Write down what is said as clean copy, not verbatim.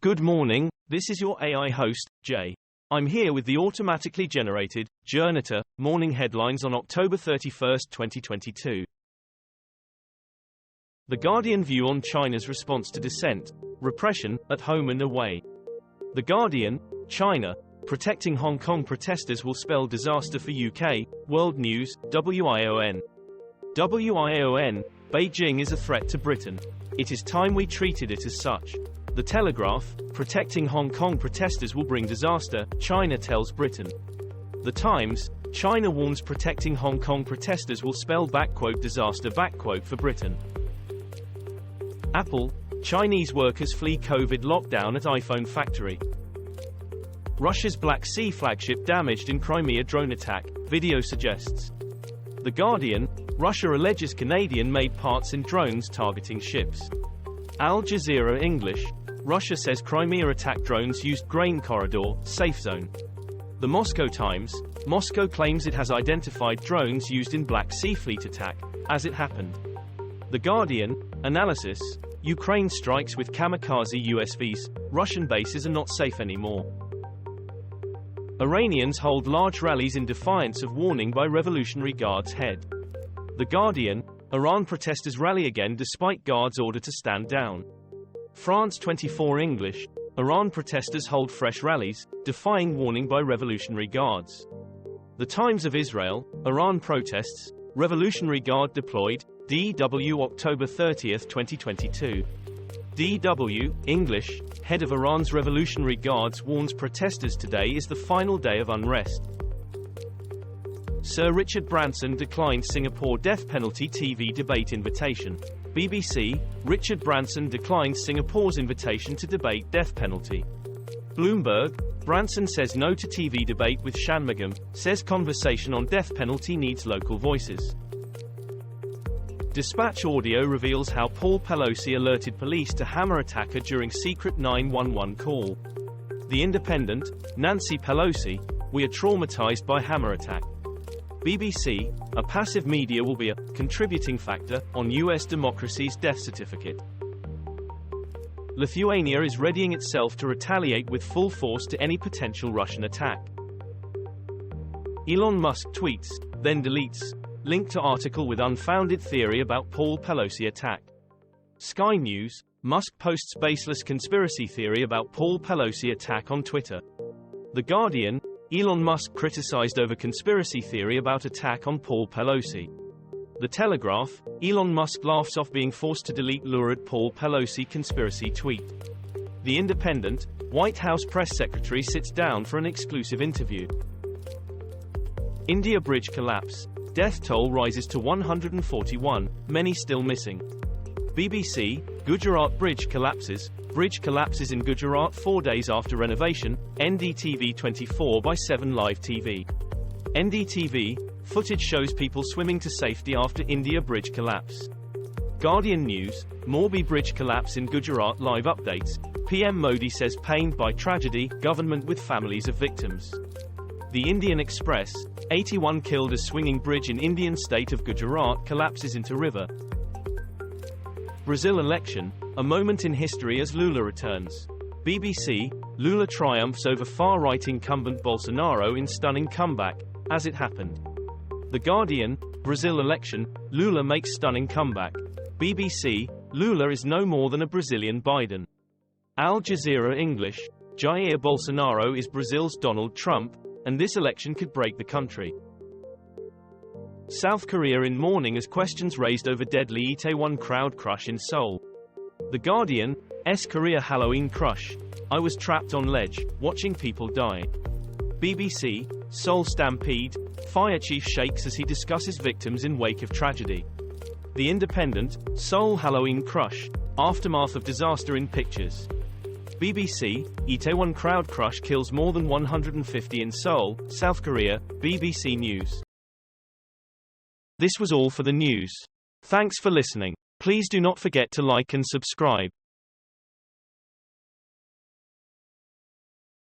Good morning, this is your AI host, Jay. I'm here with the automatically generated, Journato, morning headlines on October 31, 2022. The Guardian view on China's response to dissent, repression, at home and away. The Guardian, China, protecting Hong Kong protesters will spell disaster for UK, World News, WION. WION, Beijing is a threat to Britain. It is time we treated it as such. The Telegraph, protecting Hong Kong protesters will bring disaster, China tells Britain. The Times, China warns protecting Hong Kong protesters will spell disaster for Britain. Apple, Chinese workers flee COVID lockdown at iPhone factory. Russia's Black Sea flagship damaged in Crimea drone attack, video suggests. The Guardian, Russia alleges Canadian-made parts in drones targeting ships. Al Jazeera English, Russia says Crimea attack drones used grain corridor, safe zone. The Moscow Times, Moscow claims it has identified drones used in Black Sea Fleet attack, as it happened. The Guardian, analysis, Ukraine strikes with kamikaze USVs, Russian bases are not safe anymore. Iranians hold large rallies in defiance of warning by Revolutionary Guard's head. The Guardian, Iran protesters rally again despite Guard's order to stand down. France 24 English, Iran protesters hold fresh rallies, defying warning by Revolutionary Guards. The Times of Israel, Iran protests, Revolutionary Guard deployed, DW October 30, 2022. DW, English, head of Iran's Revolutionary Guards warns protesters today is the final day of unrest. Sir Richard Branson declined Singapore death penalty TV debate invitation. BBC, Richard Branson declined Singapore's invitation to debate death penalty. Bloomberg, Branson says no to TV debate with Shanmugam, says conversation on death penalty needs local voices. Dispatch audio reveals how Paul Pelosi alerted police to hammer attacker during secret 911 call. The Independent, Nancy Pelosi, we are traumatized by hammer attack. BBC, a passive media will be a contributing factor on U.S. democracy's death certificate. Lithuania is readying itself to retaliate with full force to any potential Russian attack. Elon Musk tweets, then deletes. Link to article with unfounded theory about Paul Pelosi attack. Sky News, Musk posts baseless conspiracy theory about Paul Pelosi attack on Twitter. The Guardian, Elon Musk criticized over conspiracy theory about attack on Paul Pelosi. The Telegraph, Elon Musk laughs off being forced to delete lurid Paul Pelosi conspiracy tweet. The Independent, White House press secretary sits down for an exclusive interview. India bridge collapse. Death toll rises to 141, many still missing. BBC, Gujarat bridge collapses. Bridge collapses in Gujarat 4 days after renovation, NDTV 24 by 7 Live TV. NDTV, footage shows people swimming to safety after India bridge collapse. Guardian News, Morbi bridge collapse in Gujarat live updates. PM Modi says pained by tragedy, government with families of victims. The Indian Express, 81 killed as swinging bridge in Indian state of Gujarat collapses into river. Brazil election, a moment in history as Lula returns. BBC, Lula triumphs over far-right incumbent Bolsonaro in stunning comeback, as it happened. The Guardian, Brazil election, Lula makes stunning comeback. BBC, Lula is no more than a Brazilian Biden. Al Jazeera English, Jair Bolsonaro is Brazil's Donald Trump, and this election could break the country. South Korea in mourning as questions raised over deadly Itaewon crowd crush in Seoul. The Guardian, Korea Halloween crush. I was trapped on ledge, watching people die. BBC, Seoul stampede. Fire chief shakes as he discusses victims in wake of tragedy. The Independent, Seoul Halloween crush. Aftermath of disaster in pictures. BBC, Itaewon crowd crush kills more than 150 in Seoul, South Korea. BBC News. This was all for the news. Thanks for listening. Please do not forget to like and subscribe.